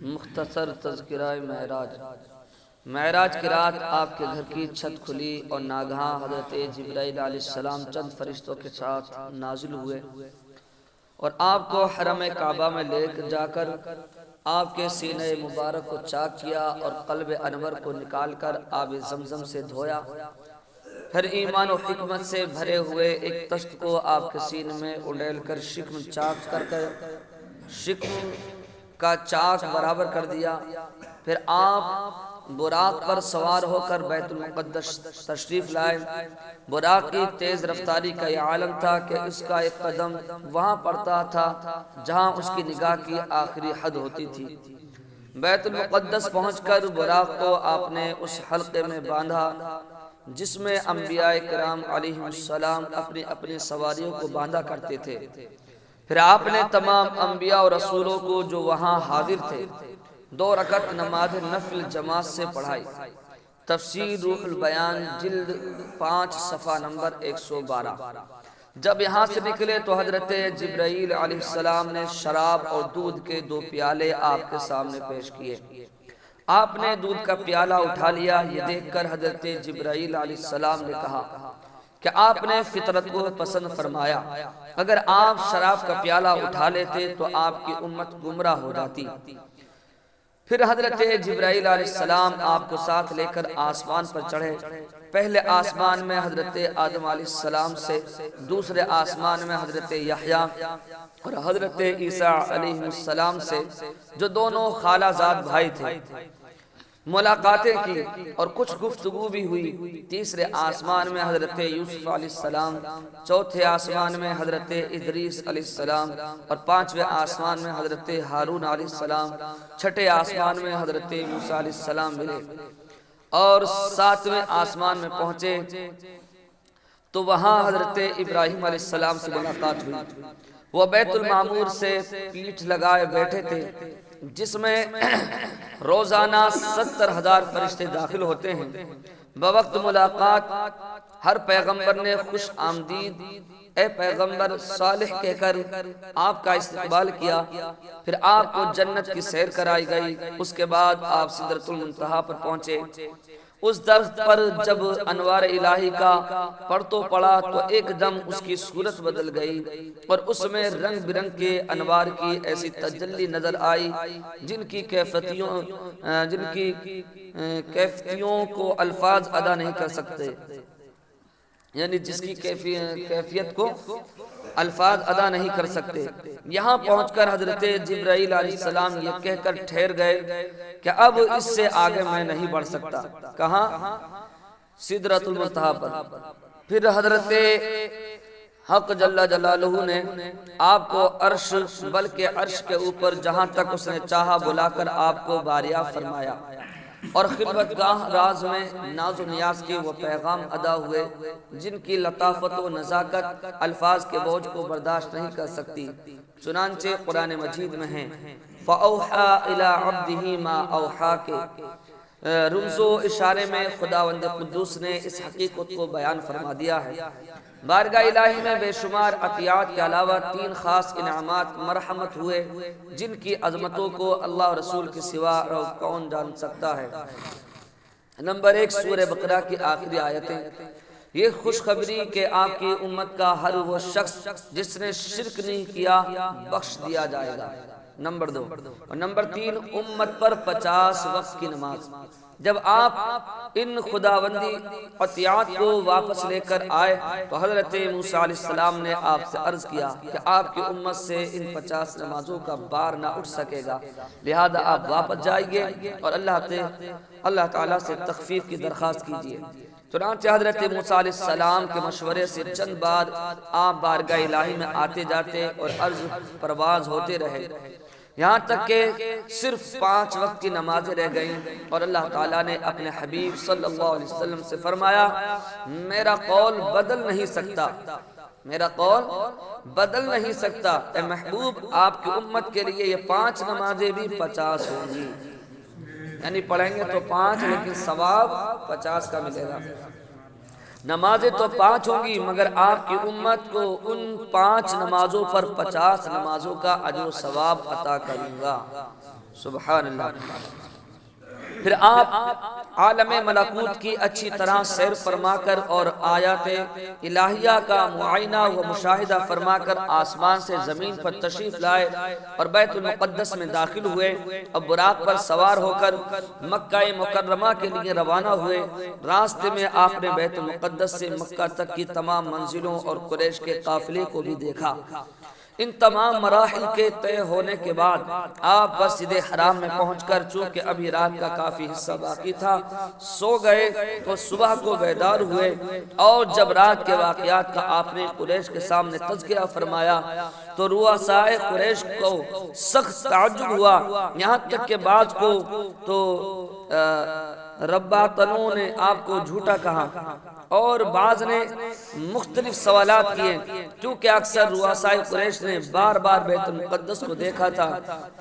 مختصر تذکرہ معراج۔ معراج کی رات آپ کے گھر کی چھت کھلی اور ناگہاں حضرت جبرائیل علیہ السلام چند فرشتوں کے ساتھ نازل ہوئے اور آپ کو حرم کعبہ میں لے جا کر آپ کے سینے مبارک کو چاک کیا اور قلب انور کو نکال کر آب زمزم سے دھویا، پھر ایمان و حکمت سے بھرے ہوئے ایک تشت کو آپ کے سینے میں اڈیل کر شکم کا چاک برابر کر دیا، پھر آپ براق پر سوار ہو کر بیت المقدس تشریف لائے۔ براق کی تیز رفتاری کا یہ عالم تھا کہ اس کا ایک قدم وہاں پڑتا تھا جہاں اس کی نگاہ کی آخری حد ہوتی تھی۔ بیت المقدس پہنچ کر براق کو آپ نے اس حلقے میں باندھا جس میں انبیاء کرام علیہم السلام اپنی اپنی سواریوں کو باندھا کرتے تھے، پھر آپ نے تمام انبیاء اور رسولوں کو جو وہاں حاضر تھے 2 رکعت نماز نفل جماعت سے پڑھائی۔ تفسیر روح البیان جلد 5 صفحہ نمبر 112۔ جب یہاں سے نکلے تو حضرت جبرائیل علیہ السلام نے شراب اور دودھ کے 2 پیالے آپ کے سامنے پیش کیے۔ آپ نے دودھ کا پیالہ اٹھا لیا۔ یہ دیکھ کر حضرت جبرائیل علیہ السلام نے کہا کہ آپ نے فطرت کو پسند فرمایا، اگر آپ شراب کا پیالہ اٹھا لیتے تو آپ کی امت گمراہ ہو جاتی۔ پھر حضرت جبرائیل علیہ السلام آپ کو ساتھ لے کر آسمان پر چڑھے۔ پہلے آسمان میں حضرت آدم علیہ السلام سے، دوسرے آسمان میں حضرت یحییٰ اور حضرت عیسیٰ علیہ السلام سے جو دونوں خالہ زاد بھائی تھے ملاقاتیں کی اور کچھ گفتگو بھی ہوئی۔ تیسرے آسمان میں حضرت یوسف علیہ السلام، چوتھے آسمان میں حضرت ادریس علیہ السلام اور 5ویں آسمان میں حضرت ہارون علیہ السلام، چھٹے آسمان میں حضرت موسیٰ علیہ السلام ملے اور 7ویں آسمان میں پہنچے تو وہاں حضرت ابراہیم علیہ السلام سے ملاقات ہوئی۔ وہ بیت المعمور سے پیٹھ لگائے بیٹھے تھے جس میں روزانہ 70,000 فرشتے داخل ہوتے ہیں۔ بوقت ملاقات ہر پیغمبر نے خوش آمدید اے پیغمبر صالح کہہ کر آپ کا استقبال کیا، پھر آپ کو جنت کی سیر کرائی گئی۔ اس کے بعد آپ سدرۃ المنتہا پر پہنچے۔ اس درخت پر جب انوار الہی کا پرتو پڑا تو ایک دم اس کی صورت بدل گئی اور اس میں رنگ برنگ کے انوار کی ایسی تجلی نظر آئی جن کی کیفیتوں کو الفاظ ادا نہیں کر سکتے، یعنی جس کی کیفیت کو الفاظ ادا نہیں کر سکتے۔ یہاں پہنچ کر حضرت جبرائیل علیہ السلام یہ کہہ کر ٹھہر گئے کہ اب اس سے آگے میں نہیں بڑھ سکتا۔ کہاں؟ سدرۃ المنتہا پر۔ پھر حضرت حق جل جلالہ نے آپ کو عرش بلکہ عرش کے اوپر جہاں تک اس نے چاہا بلا کر آپ کو باریاب فرمایا اور خلوت گاہ راز میں ناز و نیاز کے وہ پیغام ادا ہوئے جن کی لطافت و نزاکت الفاظ کے بوجھ کو برداشت نہیں کر سکتی۔ چنانچہ قرآن مجید میں ہیں فَأَوْحَا إِلَىٰ عَبْدِهِ مَا أَوْحَا کے رمز و اشارے میں خداوند قدوس نے اس حقیقت کو بیان فرما دیا ہے۔ بارگاہ الہی میں بے شمار عطیات کے علاوہ 3 خاص انعامات مرحمت ہوئے جن کی عظمتوں کو اللہ اور رسول کے سوا کون جان سکتا ہے۔ نمبر 1 سورہ بقرہ کی آخری آیتیں۔ یہ خوشخبری کہ آپ کی امت کا ہر وہ شخص جس نے شرک نہیں کیا بخش دیا جائے گا۔ نمبر 2 اور نمبر 3 امت پر 50 وقت کی نماز۔ جب آپ ان خداوندی عطیات کو واپس لے کر آئے تو حضرت موسیٰ علیہ السلام نے آپ سے عرض کیا کہ آپ کی امت سے ان 50 نمازوں کا بار نہ اٹھ سکے گا، لہذا آپ واپس جائیے اور اللہ تعالیٰ سے تخفیف کی درخواست کیجیے۔ چنانچہ حضرت موسیٰ علیہ السلام کے مشورے سے چند بار آپ بارگاہ الہی میں آتے جاتے اور عرض پرواز ہوتے رہے، یہاں تک کہ صرف 5 وقت کی نمازیں رہ گئیں اور اللہ تعالیٰ نے اپنے حبیب صلی اللہ علیہ وسلم سے فرمایا میرا قول بدل نہیں سکتا، میرا قول بدل نہیں سکتا، اے محبوب آپ کی امت کے لیے یہ 5 نمازیں بھی 50 ہوں گی، یعنی پڑھیں گے تو 5 لیکن ثواب 50 کا ملے گا۔ نمازیں تو 5 ہوں گی مگر آپ کی امت کو ان 5 نمازوں پر 50 نمازوں کا اجر و ثواب عطا کروں گا۔ سبحان اللہ۔ پھر آپ عالم ملکوت کی اچھی طرح سیر فرما کر اور آیات الہیہ کا معائنہ و مشاہدہ فرما کر آسمان سے زمین پر تشریف لائے اور بیت المقدس میں داخل ہوئے۔ اب براق پر سوار ہو کر مکہ مکرمہ کے لیے روانہ ہوئے۔ راستے میں آپ نے بیت المقدس سے مکہ تک کی تمام منزلوں اور قریش کے قافلے کو بھی دیکھا۔ ان تمام مراحل کے طے ہونے کے بعد آپ مسجد حرام میں پہنچ کر چونکہ ابھی رات کا کافی حصہ باقی تھا سو گئے تو صبح کو بیدار ہوئے، اور جب رات کے واقعات کا آپ نے قریش کے سامنے تذکرہ فرمایا تو رؤسائے قریش کو سخت تعجب ہوا، یہاں تک کہ بعض کو تو رباتنوں نے آپ کو جھوٹا کہا اور بعض نے مختلف سوالات کیے، کیونکہ اکثر رؤسائے قریش نے بار بار بیت المقدس کو دیکھا تھا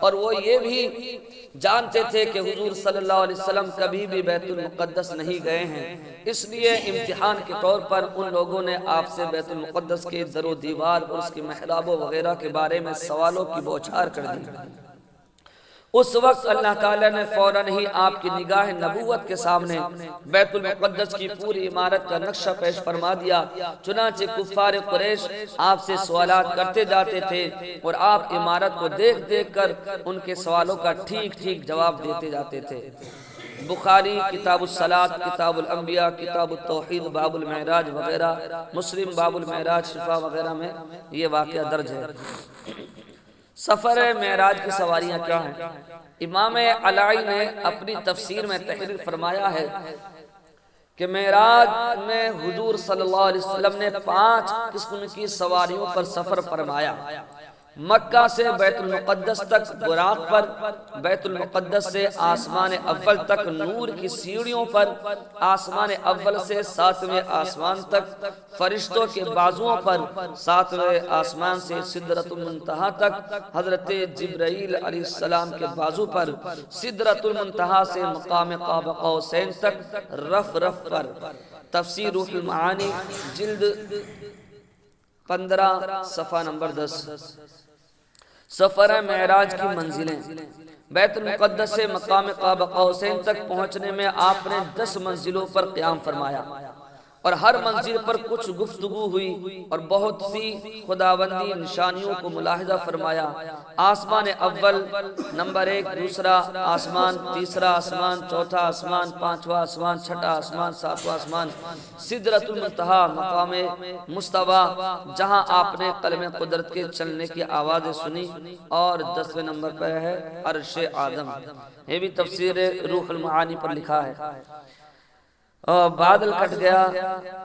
اور وہ یہ بھی جانتے تھے کہ حضور صلی اللہ علیہ وسلم کبھی بھی بیت المقدس نہیں گئے ہیں، اس لیے امتحان کے طور پر ان لوگوں نے آپ سے بیت المقدس کے در و دیوار اور اس کے محراب وغیرہ کے بارے میں سوالوں کی بوچھار کر دی۔ اس وقت اللہ تعالیٰ نے فوراً ہی آپ کی نگاہ نبوت کے سامنے بیت المقدس کی پوری عمارت کا نقشہ پیش فرما دیا، چنانچہ کفار قریش آپ سے سوالات کرتے جاتے تھے اور آپ عمارت کو دیکھ دیکھ کر ان کے سوالوں کا ٹھیک ٹھیک جواب دیتے جاتے تھے۔ بخاری کتاب الصلاۃ، کتاب الانبیاء، کتاب التوحید، باب المعراج وغیرہ، مسلم باب المعراج شفا وغیرہ میں یہ واقعہ درج ہے۔ سفر معراج کی سواریاں کیا ہیں؟ امام علائی نے اپنی تفسیر میں تحریر فرمایا ہے کہ معراج میں حضور صلی اللہ علیہ وسلم نے 5 قسم کی سواریوں پر سفر فرمایا۔ مکہ سے بیت المقدس تک براق پر، بیت المقدس سے آسمان اول تک نور کی سیڑھیوں پر، آسمان اول سے 7ویں آسمان تک فرشتوں کے بازوؤں پر، 7ویں آسمان سے سدرۃ المنتہا تک حضرت جبرائیل علیہ السلام کے بازو پر، سدرۃ المنتہا سے مقام قاب قوسین تک رف رف پر۔ تفسیر روح المعانی جلد 15 صفحہ نمبر 10۔ سفر معراج کی منزلیں: بیت المقدس سے مقام قاب قوسین تک پہنچنے میں آپ نے 10 منزلوں پر قیام فرمایا اور ہر منزل پر کچھ گفتگو ہوئی اور بہت سی خداوندی نشانیوں کو ملاحظہ فرمایا۔ آسمان اول نمبر 1، دوسرا آسمان، تیسرا آسمان، چوتھا آسمان، 5واں آسمان، چھٹا آسمان، 7واں آسمان، سدرۃ المنتہا مقام مستوی جہاں آپ نے قلم قدرت کے چلنے کی آوازیں سنی، اور 10ویں نمبر پر ہے عرش آدم۔ یہ بھی تفسیر روح المعانی پر لکھا ہے۔ بادل کٹ گیا،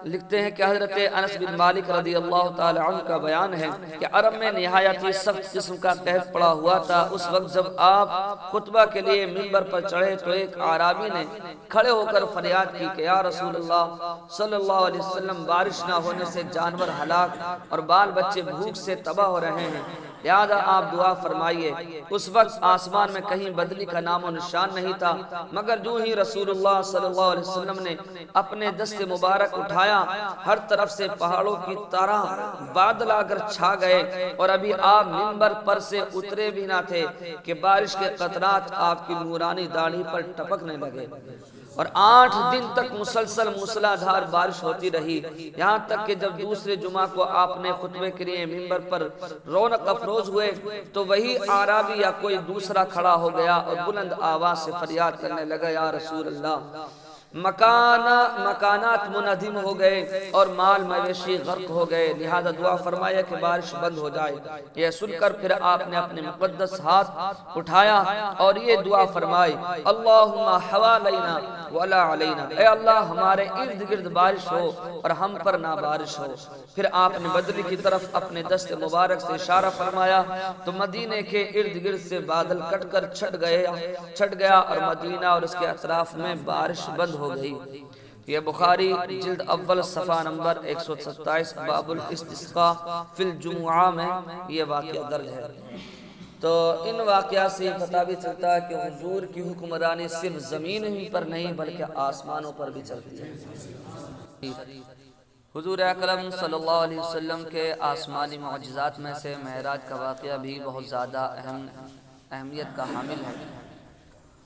لکھتے ہیں کہ حضرت انس بن مالک رضی اللہ تعالی عنہ کا بیان ہے کہ عرب میں نہایت ہی سخت قسم کا قحط پڑا ہوا تھا۔ اس وقت جب آپ خطبہ کے لیے منبر پر چڑھے تو ایک اعرابی نے کھڑے ہو کر فریاد کی کہ یا رسول اللہ صلی اللہ علیہ وسلم، بارش نہ ہونے سے جانور ہلاک اور بال بچے بھوک سے تباہ ہو رہے ہیں، لہذا آپ دعا فرمائیے۔ اس وقت آسمان میں کہیں بدلی کا نام و نشان نہیں تھا، مگر جو ہی رسول اللہ صلی اللہ علیہ وسلم نے اپنے دست مبارک اٹھایا، ہر طرف سے پہاڑوں کی طرح بادل آ کر چھا گئے، اور ابھی آپ منبر پر سے اترے بھی نہ تھے کہ بارش کے قطرات آپ کی نورانی داڑھی پر ٹپکنے لگے، اور 8 دن تک مسلسل موسلا دھار بارش ہوتی رہی، یہاں تک کہ جب دوسرے جمعہ کو آپ نے خطبے کے لیے منبر پر رونق افروز ہوئے تو وہی اعرابی یا کوئی دوسرا کھڑا ہو گیا اور بلند آواز سے فریاد کرنے لگا یا رسول اللہ، مکانات منہدم ہو گئے اور مال مویشی غرق ہو گئے، لہذا دعا فرمایا کہ بارش بند ہو جائے۔ یہ سن کر پھر آپ نے اپنے مقدس ہاتھ اٹھایا اور یہ دعا فرمائی اللہم حوالینا ولا علینا، اے اللہ ہمارے ارد گرد بارش ہو اور ہم پر نہ بارش ہو۔ پھر آپ نے بدلی کی طرف اپنے دست مبارک سے اشارہ فرمایا تو مدینے کے ارد گرد سے بادل کٹ کر چھٹ گیا اور مدینہ اور اس کے اطراف میں بارش بند ہو گئی۔ یہ بخاری جلد اول صفحہ نمبر 127 باب الاستسقاء فی الجمعہ میں یہ واقعہ درج ہے۔ تو ان واقعات سے یہ پتہ بھی چلتا ہے کہ حضور کی حکمرانی صرف زمین ہی پر نہیں بلکہ آسمانوں پر بھی چلتی ہے۔ حضور اکرم صلی اللہ علیہ وسلم کے آسمانی معجزات میں سے معراج کا واقعہ بھی بہت زیادہ اہمیت کا حامل ہے،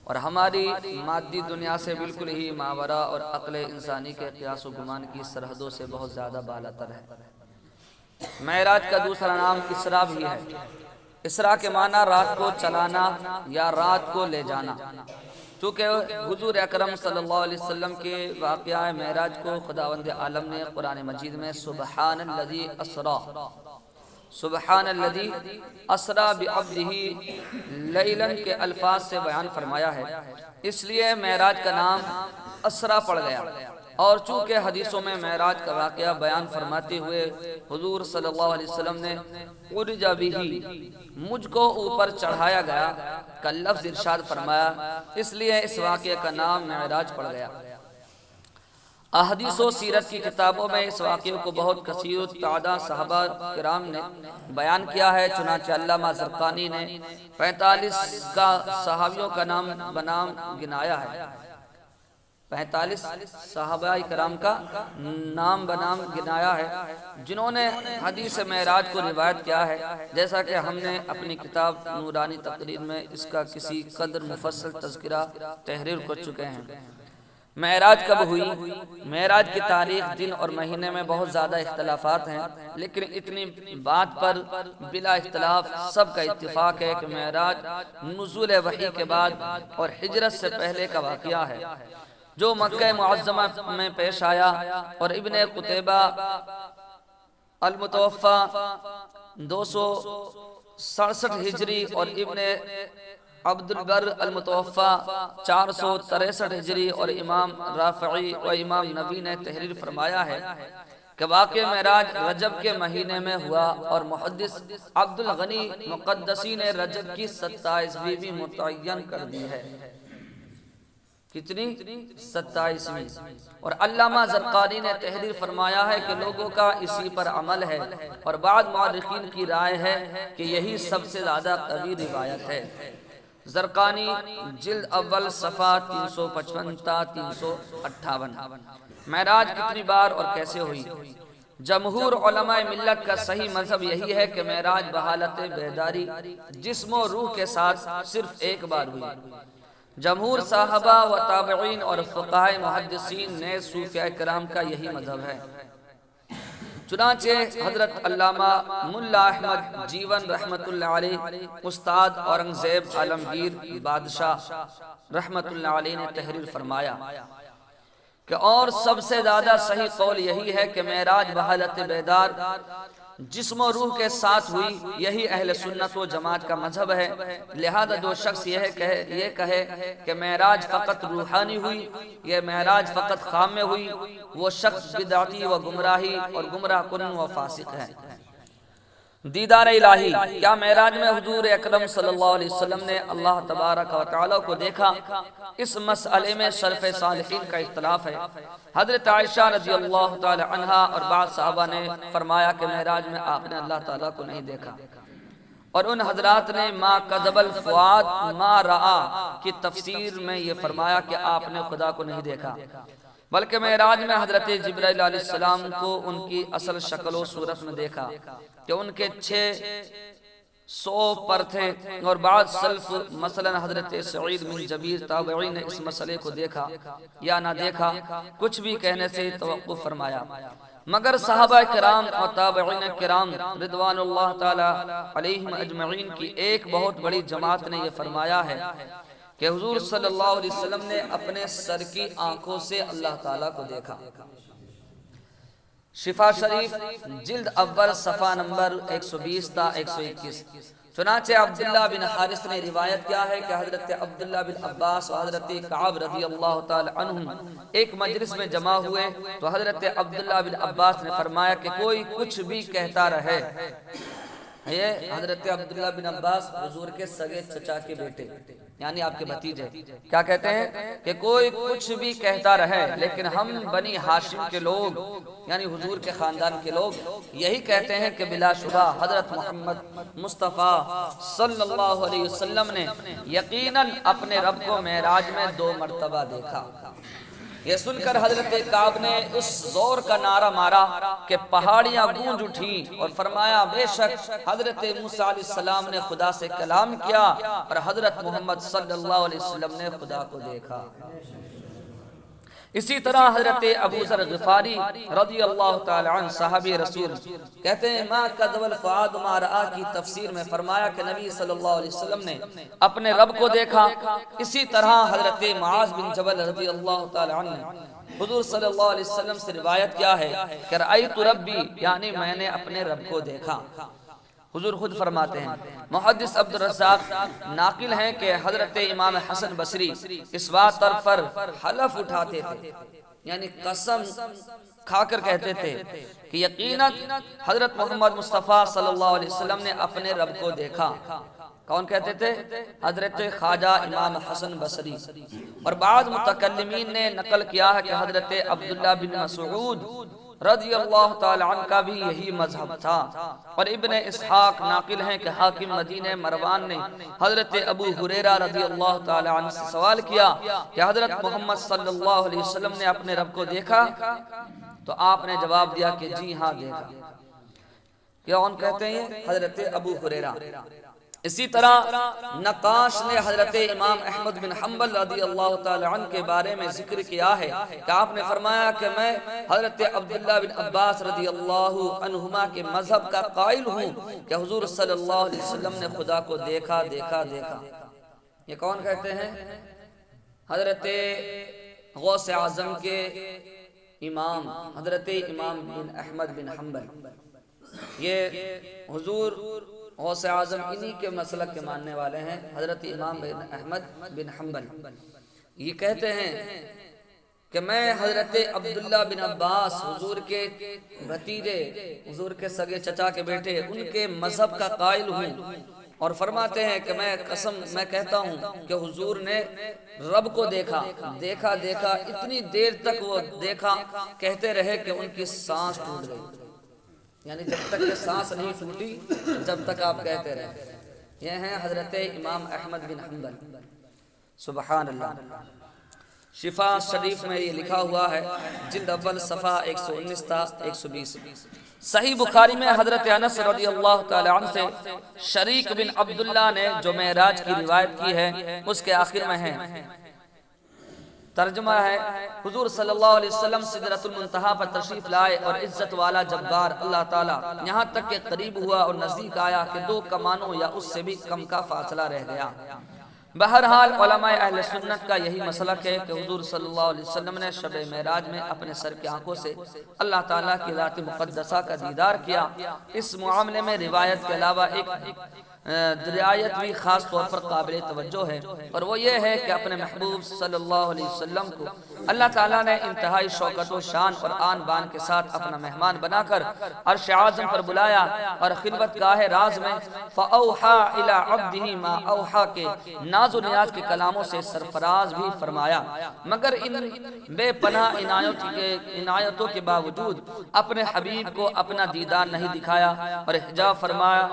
اور ہماری مادی دنیا سے بالکل ہی ماورا اور عقل انسانی کے قیاس و گمان کی سرحدوں سے بہت زیادہ بالاتر ہے۔ معراج کا دوسرا نام اسراء بھی ہے۔ اسراء کے معنی رات کو چلانا یا رات کو لے جانا۔ چونکہ حضور اکرم صلی اللہ علیہ وسلم کے واقعہ معراج کو خداوند عالم نے قرآن مجید میں سبحان الذی اسریٰ بعبدہ لیلا کے الفاظ سے بیان فرمایا ہے، اس لیے معراج کا نام اسریٰ پڑ گیا۔ اور چونکہ حدیثوں میں معراج کا واقعہ بیان فرماتے ہوئے حضور صلی اللہ علیہ وسلم نے عرج بہ، مجھ کو اوپر چڑھایا گیا کا لفظ ارشاد فرمایا، اس لیے اس واقعے کا نام معراج پڑ گیا۔ احادیث و سیرت کی کتابوں میں اس واقعے کو بہت کثیر تعداد صحابہ کرام نے بیان کیا ہے، چنانچہ علامہ زرقانی نے 45 کا صحابیوں کا نام بنام گنایا ہے، 45 صحابہ کرام کا نام بنام گنایا ہے جنہوں نے حدیث معراج کو روایت کیا ہے، جیسا کہ ہم نے اپنی کتاب نورانی تقریر میں اس کا کسی قدر مفصل تذکرہ تحریر کر چکے ہیں۔ معراج کب ہوئی؟ معراج کی تاریخ، دن اور مہینے میں بہت زیادہ اختلافات ہیں، لیکن اتنی بات پر بلا اختلاف سب کا اتفاق ہے کہ معراج نزول وحی کے بعد اور ہجرت سے پہلے کا واقعہ ہے، جو مکہ معظمہ میں پیش آیا، اور ابن قتیبہ المتوفہ 267 ہجری اور ابن عبد البر المتوفہ 463 ہجری اور امام رافعی و امام نووی نے تحریر فرمایا ہے کہ واقع معراج رجب کے مہینے میں ہوا، اور محدث عبد الغنی مقدسی نے رجب کی 27ویں بھی متعین کر دی ہے۔ کتنی؟ 27ویں۔ اور علامہ زرقانی نے تحریر فرمایا ہے کہ لوگوں کا اسی پر عمل ہے، اور بعض مورخین کی رائے ہے کہ یہی سب سے زیادہ قوی روایت ہے۔ زرقانی جلد اول صفحہ 355 تا 358۔ معراج کتنی بار اور کیسے ہوئی؟ جمہور علماء ملت کا صحیح مذہب یہی ہے کہ معراج بحالت بیداری جسم و روح کے ساتھ صرف ایک بار ہوئی۔ جمہور صحابہ و تابعین اور فقہاء محدثین نے صوفیاء کرام کا یہی مذہب ہے۔ چنانچہ حضرت علامہ ملا احمد جیون رحمت اللہ علیہ، استاد اورنگزیب عالمگیر بادشاہ رحمت اللہ علیہ نے تحریر فرمایا کہ اور سب سے زیادہ صحیح قول یہی ہے کہ معراج بحالت بیدار جسم و روح کے ساتھ ہوئی، یہی اہل سنت و جماعت کا مذہب ہے۔ لہذا جو شخص یہ کہے کہ معراج فقط روحانی ہوئی، یہ معراج فقط خام میں ہوئی، وہ شخص بدعتی و گمراہی اور گمراہ کن و فاسق ہے۔ دیدار الہی، کیا معراج میں حضور اکرم صلی اللہ علیہ وسلم نے اللہ تبارک و تعالیٰ کو دیکھا؟ اس مسئلے میں سلف صالحین کا اختلاف ہے۔ حضرت عائشہ رضی اللہ تعالی عنہا اور بعض صحابہ نے فرمایا کہ معراج میں آپ نے اللہ تعالیٰ کو نہیں دیکھا، اور ان حضرات نے ما کذب الفؤاد ما رآ کی تفسیر میں یہ فرمایا کہ آپ نے خدا کو نہیں دیکھا، بلکہ معراج میں حضرت جبرائیل علیہ السلام کو ان کی اصل شکل و صورت میں دیکھا کہ ان کے 600 پر تھے، اور بعض سلف مثلا حضرت سعید بن جبیر تابعی نے اس مسئلے کو دیکھا یا نہ دیکھا، کچھ بھی کہنے سے توقف فرمایا، مگر صحابہ کرام اور تابعین کرام رضوان اللہ تعالی علیہم اجمعین کی ایک بہت بڑی جماعت نے یہ فرمایا ہے کہ حضور صلی اللہ علیہ وسلم نے اپنے سر کی آنکھوں سے اللہ تعالیٰ کو دیکھا۔ شفا شریف جلد اول صفحہ نمبر 120 تا 121۔ چنانچہ عبداللہ بن حارث نے روایت کیا ہے کہ حضرت عبداللہ بن عباس و حضرت کعب رضی اللہ تعالی عنہم ایک مجلس میں جمع ہوئے تو حضرت عبداللہ بن عباس نے فرمایا کہ کوئی کچھ بھی کہتا رہے۔ یہ حضرت عبداللہ بن عباس حضور کے سگے چچا کے بیٹے، یعنی آپ کے بھتیجے، کیا کہتے ہیں کہ کوئی کچھ بھی کہتا رہے، لیکن ہم بنی ہاشم کے لوگ یعنی حضور کے خاندان کے لوگ یہی کہتے ہیں کہ بلا شبہ حضرت محمد مصطفیٰ صلی اللہ علیہ وسلم نے یقیناً اپنے رب کو معراج میں 2 مرتبہ دیکھا۔ یہ سن کر حضرت کعب نے اس زور کا نعرہ مارا کہ پہاڑیاں گونج اٹھیں اور فرمایا بے شک حضرت موسیٰ علیہ السلام نے خدا سے کلام کیا اور حضرت محمد صلی اللہ علیہ وسلم نے خدا کو دیکھا۔ اسی طرح حضرت ابو ذر غفاری رضی اللہ تعالی عنہ صحابی رسول کہتے ہیں ما کذب الفؤاد ما رأى کی تفسیر میں فرمایا کہ نبی صلی اللہ علیہ وسلم نے اپنے رب کو دیکھا۔ اسی طرح حضرت معاذ بن جبل رضی اللہ تعالی عنہ نے حضور صلی اللہ علیہ وسلم سے روایت کیا ہے کہ رأیت ربی، یعنی میں نے اپنے رب کو دیکھا۔ حضور خود فرماتے ہیں، محدث عبد الرزاق ناقل ہیں کہ حضرت امام حسن بصری اس بات پر حلف اٹھاتے تھے، یعنی قسم کھا کر کہتے تھے کہ یقیناً حضرت محمد مصطفیٰ صلی اللہ علیہ وسلم نے اپنے رب کو دیکھا۔ کون کہتے تھے؟ حضرت خواجہ امام حسن بصری۔ اور بعض متکلمین نے نقل کیا ہے کہ حضرت عبداللہ بن مسعود رضی اللہ تعالی عنہ کا بھی یہی مذہب تھا۔ اور ابن اسحاق ناقل ہیں کہ حاکم مدینہ مروان نے حضرت ابو ہریرہ رضی اللہ تعالی عنہ سے سوال کیا کہ حضرت محمد صلی اللہ علیہ وسلم نے اپنے رب کو دیکھا؟ تو آپ نے جواب دیا کہ جی ہاں دیکھا۔ کون کہتے ہیں؟ حضرت ابو ہریرہ۔ اسی طرح نقاش نے حضرت امام احمد بن حنبل رضی اللہ تعالی عنہ کے بارے میں ذکر کیا ہے کہ آپ نے فرمایا کہ میں حضرت عبداللہ بن عباس رضی اللہ عنہما کے مذہب کا قائل ہوں کہ حضور صلی اللہ علیہ وسلم نے خدا کو دیکھا دیکھا دیکھا۔ یہ کون کہتے ہیں؟ حضرت غوث اعظم کے امام حضرت امام بن احمد بن حنبل۔ یہ حضور غوث اعظم انہی کے مسلک کے ماننے والے ہیں، حضرت امام بن احمد بن حنبل۔ یہ کہتے ہیں کہ میں حضرت عبداللہ بن عباس حضور کے بھتیجے، حضور کے سگے چچا کے بیٹے، ان کے مذہب کا قائل ہوں، اور فرماتے ہیں کہ میں کہتا ہوں کہ حضور نے رب کو دیکھا دیکھا دیکھا، اتنی دیر تک وہ دیکھا، کہتے رہے کہ ان کی سانس ٹوٹ گئی، یعنی جب تک یہ سانس نہیں ٹوٹی جب تک آپ کہتے رہے۔ یہ ہیں حضرت امام احمد بن حنبل۔ سبحان اللہ۔ شفا شریف میں یہ لکھا ہوا ہے، جلد اول صفحہ 119 تا 120۔ صحیح بخاری میں حضرت انس رضی اللہ تعالی عنہ سے شریک بن عبداللہ نے جو معراج کی روایت کی ہے اس کے آخر میں ہے، ترجمہ ہے، حضور صلی اللہ علیہ وسلم سدرۃ المنتہا پر تشریف لائے اور عزت والا جبار اللہ تعالیٰ یہاں تک کہ قریب ہوا اور نزدیک آیا کہ 2 کمانوں یا اس سے بھی کم کا فاصلہ رہ گیا۔ بہرحال علماء اہل سنت کا یہی مسلک ہے کہ حضور صلی اللہ علیہ وسلم نے شب معراج میں اپنے سر کی آنکھوں سے اللہ تعالیٰ کی ذات مقدسہ کا دیدار کیا۔ اس معاملے میں روایت کے علاوہ ایک روایت بھی خاص طور پر قابل توجہ ہے، اور وہ یہ ہے کہ اپنے محبوب صلی اللہ علیہ وسلم کو اللہ تعالیٰ نے انتہائی شوکت و شان اور آن بان کے ساتھ اپنا مہمان بنا کر عرش اعظم پر بلایا اور خلوت گاہ راز میں فَأَوْحَا إِلَىٰ عَبْدِهِ مَا أَوْحَا کے ناز و نیاز کے کلاموں سے سرفراز بھی فرمایا، مگر ان بے پناہ عنایتوں کے باوجود اپنے حبیب کو اپنا دیدار نہیں دکھایا اور حجاب فرمایا۔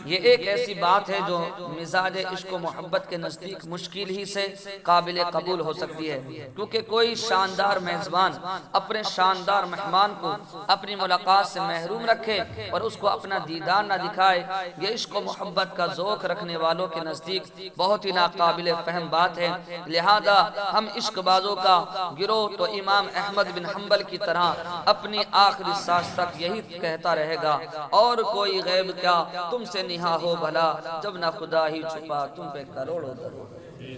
یہ ایک ایسی بات ہے جو مزاج عشق و محبت کے نزدیک مشکل ہی سے قابل قبول ہو سکتی ہے، کیونکہ کوئی شاندار میزبان اپنے شاندار مہمان کو اپنی ملاقات سے محروم رکھے اور اس کو اپنا دیدار نہ دکھائے، یہ عشق و محبت کا ذوق رکھنے والوں کے نزدیک بہت ہی ناقابل فہم بات ہے۔ لہذا ہم عشق بازوں کا گروہ تو امام احمد بن حنبل کی طرح اپنی آخری سانس تک یہی کہتا رہے گا، اور کوئی غیب کیا تم سے نہا ہو بھلا، جب نہ خدا ہی چھپا تم پہ کروڑوں درود۔